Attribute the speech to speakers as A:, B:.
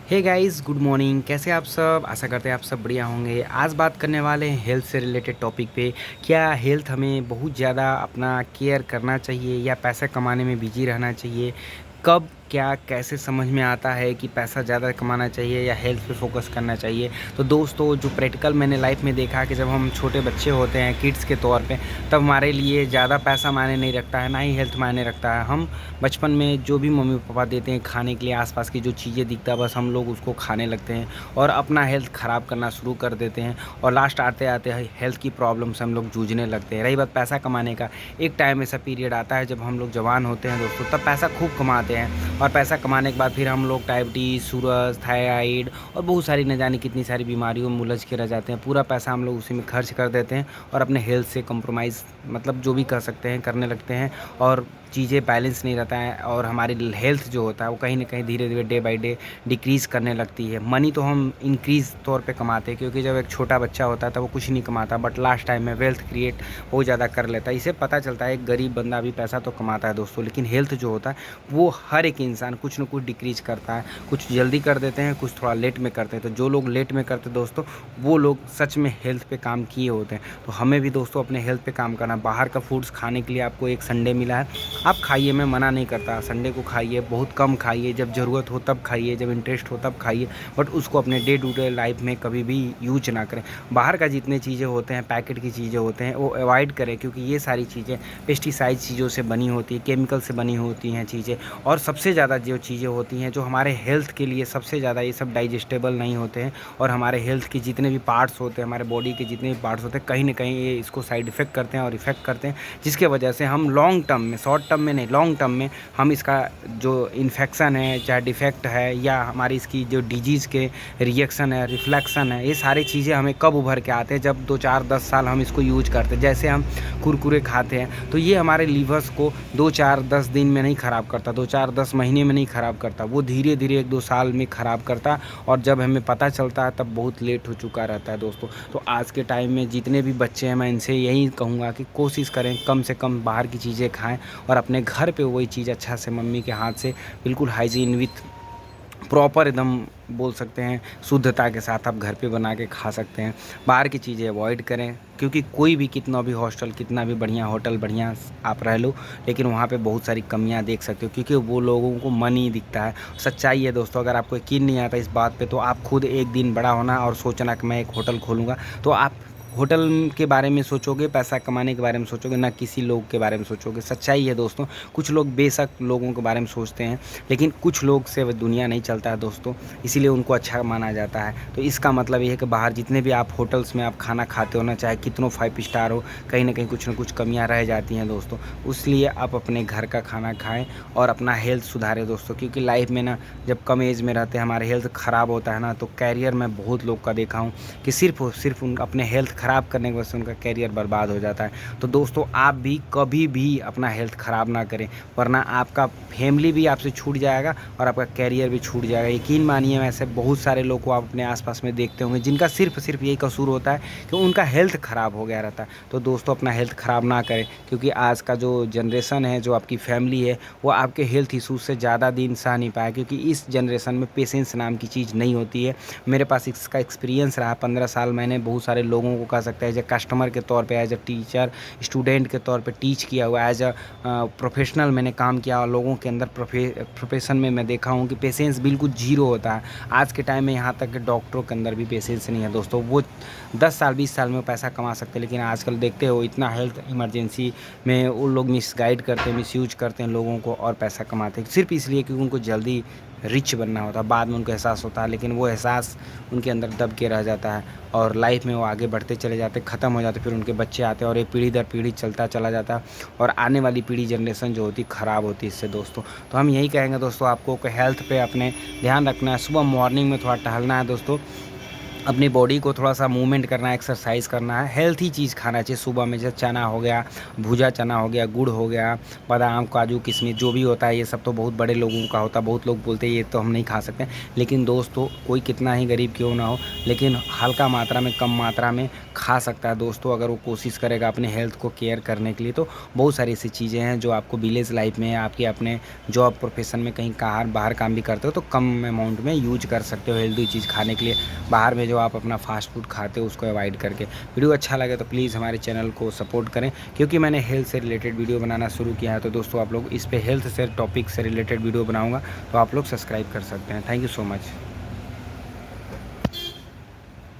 A: Hey guys, good morning. कैसे आप सब? आशा करते हैं आप सब बढ़िया होंगे। आज बात करने वाले हैं हेल्थ से रिलेटेड टॉपिक पे। क्या हेल्थ हमें बहुत ज़्यादा अपना केयर करना चाहिए या पैसा कमाने में बिजी रहना चाहिए? कब क्या कैसे समझ में आता है कि पैसा ज़्यादा कमाना चाहिए या हेल्थ पे फोकस करना चाहिए? तो दोस्तों, जो प्रैक्टिकल मैंने लाइफ में देखा कि जब हम छोटे बच्चे होते हैं किड्स के तौर पे, तब हमारे लिए ज़्यादा पैसा मायने नहीं रखता है, ना ही हेल्थ मायने रखता है। हम बचपन में जो भी मम्मी पापा देते हैं खाने के लिए, आसपास की जो चीज़ें दिखता है बस हम लोग उसको खाने लगते हैं और अपना हेल्थ ख़राब करना शुरू कर देते हैं। और लास्ट आते आते हेल्थ की प्रॉब्लम से हम लोग जूझने लगते हैं। रही बात पैसा कमाने का, एक टाइम ऐसा पीरियड आता है जब हम लोग जवान होते हैं दोस्तों, तब पैसा खूब कमाते हैं और पैसा कमाने के बाद फिर हम लोग डायबिटीज़, सूरज, थायराइड और बहुत सारी न जाने कितनी सारी बीमारियों में उलझ के रह जाते हैं। पूरा पैसा हम लोग उसी में खर्च कर देते हैं और अपने हेल्थ से कंप्रोमाइज़ मतलब जो भी कर सकते हैं करने लगते हैं और चीज़ें बैलेंस नहीं रहता है और हमारी हेल्थ जो होता है वो कहीं ना कहीं धीरे धीरे डे बाय डे डिक्रीज़ करने लगती है। मनी तो हम इंक्रीज़ तौर पे कमाते हैं, क्योंकि जब एक छोटा बच्चा होता है तो वो कुछ नहीं कमाता, बट लास्ट टाइम में वेल्थ क्रिएट बहुत ज़्यादा कर लेता है। इसे पता चलता है एक गरीब बंदा भी पैसा तो कमाता है दोस्तों, लेकिन हेल्थ जो होता है वो हर एक इंसान कुछ ना कुछ डिक्रीज़ करता है। कुछ जल्दी कर देते हैं, कुछ थोड़ा लेट में करते हैं। तो जो लोग लेट में करते हैं दोस्तों, वो लोग सच में हेल्थ पे काम किए होते हैं। तो हमें भी दोस्तों अपने हेल्थ पे काम करना। बाहर का फूड्स खाने के लिए आपको एक संडे मिला है, आप खाइए, मैं मना नहीं करता। संडे को खाइए, बहुत कम खाइए, जब ज़रूरत हो तब खाइए, जब इंटरेस्ट हो तब खाइए, बट उसको अपने डे टू डे लाइफ में कभी भी यूज ना करें। बाहर का जितने चीज़ें होते हैं, पैकेट की चीज़ें होते हैं, वो अवॉइड करें, क्योंकि ये सारी चीज़ें पेस्टिसाइड चीज़ों से बनी होती है, केमिकल से बनी होती हैं चीज़ें। और सबसे ज़्यादा जो चीज़ें होती हैं जो हमारे हेल्थ के लिए सबसे ज़्यादा, ये सब डाइजेस्टेबल नहीं होते हैं और हमारे हेल्थ के जितने भी पार्ट्स होते हैं, हमारे बॉडी के जितने भी पार्ट्स होते हैं, कहीं ना कहीं ये इसको साइड इफ़ेक्ट करते हैं और इफ़ेक्ट करते हैं, जिसके वजह से हम लॉन्ग टर्म में, शॉर्ट टर्म में नहीं, लॉन्ग टर्म में हम इसका जो इन्फेक्शन है, चाहे डिफेक्ट है या हमारी इसकी जो डिजीज़ के रिएक्शन है, रिफ्लेक्शन है, ये सारी चीज़ें हमें कब उभर के आते हैं? जब 2 4 10 साल हम इसको यूज करते हैं। जैसे हम कुरकुरे खाते हैं तो ये हमारे लीवर्स को 2 4 10 दिन में नहीं ख़राब करता, 2 4 10 महीने में नहीं ख़राब करता, वो धीरे धीरे 1 2 साल में ख़राब करता। और जब हमें पता चलता है तब बहुत लेट हो चुका रहता है दोस्तों। तो आज के टाइम में जितने भी बच्चे हैं, मैं इनसे यही कहूँगा कि कोशिश करें कम से कम बाहर की चीज़ें खाएं और अपने घर पे वही चीज़ अच्छा से मम्मी के हाथ से बिल्कुल हाइजीन विथ प्रॉपर एकदम बोल सकते हैं शुद्धता के साथ आप घर पे बना के खा सकते हैं। बाहर की चीज़ें अवॉइड करें, क्योंकि कोई भी कितना भी हॉस्टल, कितना भी बढ़िया होटल, बढ़िया आप रह लो, लेकिन वहाँ पे बहुत सारी कमियाँ देख सकते हो, क्योंकि वो लोगों को मनी दिखता है। सच्चाई है दोस्तों, अगर आपको यकीन नहीं आता इस बात पे, तो आप खुद एक दिन बड़ा होना और सोचना कि मैं एक होटल खोलूँगा, तो आप होटल के बारे में सोचोगे, पैसा कमाने के बारे में सोचोगे, ना किसी लोग के बारे में सोचोगे। सच्चाई है दोस्तों, कुछ लोग बेशक लोगों के बारे में सोचते हैं, लेकिन कुछ लोग से वह दुनिया नहीं चलता है दोस्तों, इसीलिए उनको अच्छा माना जाता है। तो इसका मतलब ये है कि बाहर जितने भी आप होटल्स में आप खाना खाते हो ना, चाहे कितनों 5 स्टार हो, कहीं ना कहीं कुछ ना कुछ कमियां रह जाती हैं दोस्तों। इसलिए आप अपने घर का खाना खाएं और अपना हेल्थ सुधारें दोस्तों, क्योंकि लाइफ में ना जब कम एज में रहते हैं हमारे हेल्थ ख़राब होता है ना, तो कैरियर में बहुत लोग का देखा हूँ कि सिर्फ उन अपने हेल्थ ख़राब करने की वजह से उनका कैरियर बर्बाद हो जाता है। तो दोस्तों, आप भी कभी भी अपना हेल्थ ख़राब ना करें, वरना आपका फैमिली भी आपसे छूट जाएगा और आपका कैरियर भी छूट जाएगा। यकीन मानिए, ऐसे बहुत सारे लोग को आप अपने आसपास में देखते होंगे जिनका सिर्फ यही कसूर होता है कि उनका हेल्थ ख़राब हो गया रहता है। तो दोस्तों, अपना हेल्थ ख़राब ना करें, क्योंकि आज का जो जनरेशन है, जो आपकी फैमिली है, वो आपके हेल्थ इशूज़ से ज़्यादा दिन सह नहीं पाया, क्योंकि इस जनरेशन में पेशेंस नाम की चीज़ नहीं होती है। मेरे पास इसका एक्सपीरियंस रहा 15 साल। मैंने बहुत सारे लोगों को, कह सकते हैं, एज ए कस्टमर के तौर पे, एज ए टीचर, स्टूडेंट के तौर पे टीच किया हुआ, एज अ प्रोफेशनल मैंने काम किया और लोगों के अंदर प्रोफेशन में मैं देखा हूँ कि पेशेंस बिल्कुल जीरो होता है। आज के टाइम में यहाँ तक कि डॉक्टरों के अंदर भी पेशेंस नहीं है दोस्तों। वो 10 साल 20 साल में पैसा कमा सकते हैं, लेकिन आजकल देखते हो इतना हेल्थ इमरजेंसी में वो लोग मिसगाइड करते हैं, मिसयूज करते हैं लोगों को और पैसा कमाते हैं, सिर्फ इसलिए कि उनको जल्दी रिच बनना होता है। बाद में उनको एहसास होता है, लेकिन वो एहसास उनके अंदर दब के रह जाता है और लाइफ में वो आगे बढ़ते चले जाते, ख़त्म हो जाते, फिर उनके बच्चे आते हैं और ये पीढ़ी दर पीढ़ी चलता चला जाता है और आने वाली पीढ़ी, जनरेशन जो होती, ख़राब होती इससे दोस्तों। तो हम यही कहेंगे दोस्तों आपको कि हेल्थ पे अपने ध्यान रखना है। सुबह मॉर्निंग में थोड़ा टहलना है दोस्तों, अपनी बॉडी को थोड़ा-सा मूवमेंट करना है, एक्सरसाइज़ करना है, हेल्थी चीज़ खाना चाहिए। सुबह में जैसे चना हो गया, भुजा चना हो गया, गुड़ हो गया, बादाम, काजू, किशमिश जो भी होता है, ये सब तो बहुत बड़े लोगों का होता है। बहुत लोग बोलते हैं ये तो हम नहीं खा सकते। लेकिन दोस्तों, कोई कितना ही गरीब क्यों ना हो, लेकिन हल्का मात्रा में, कम मात्रा में खा सकता है दोस्तों, अगर वो कोशिश करेगा अपने हेल्थ को केयर करने के लिए। तो बहुत सारी ऐसी चीज़ें हैं जो आपको विलेज लाइफ में, आपके अपने जॉब प्रोफेशन में कहीं कहाँ बाहर काम भी करते हो तो कम अमाउंट में यूज कर सकते हो हेल्दी चीज़ खाने के लिए। बाहर में जो आप अपना फास्ट फूड खाते हो उसको अवॉइड करके। वीडियो अच्छा लगे तो प्लीज़ हमारे चैनल को सपोर्ट करें, क्योंकि मैंने हेल्थ से रिलेटेड वीडियो बनाना शुरू किया है। तो दोस्तों आप लोग इस पे हेल्थ से टॉपिक से रिलेटेड वीडियो बनाऊंगा, तो आप लोग सब्सक्राइब कर सकते हैं। Thank you so much.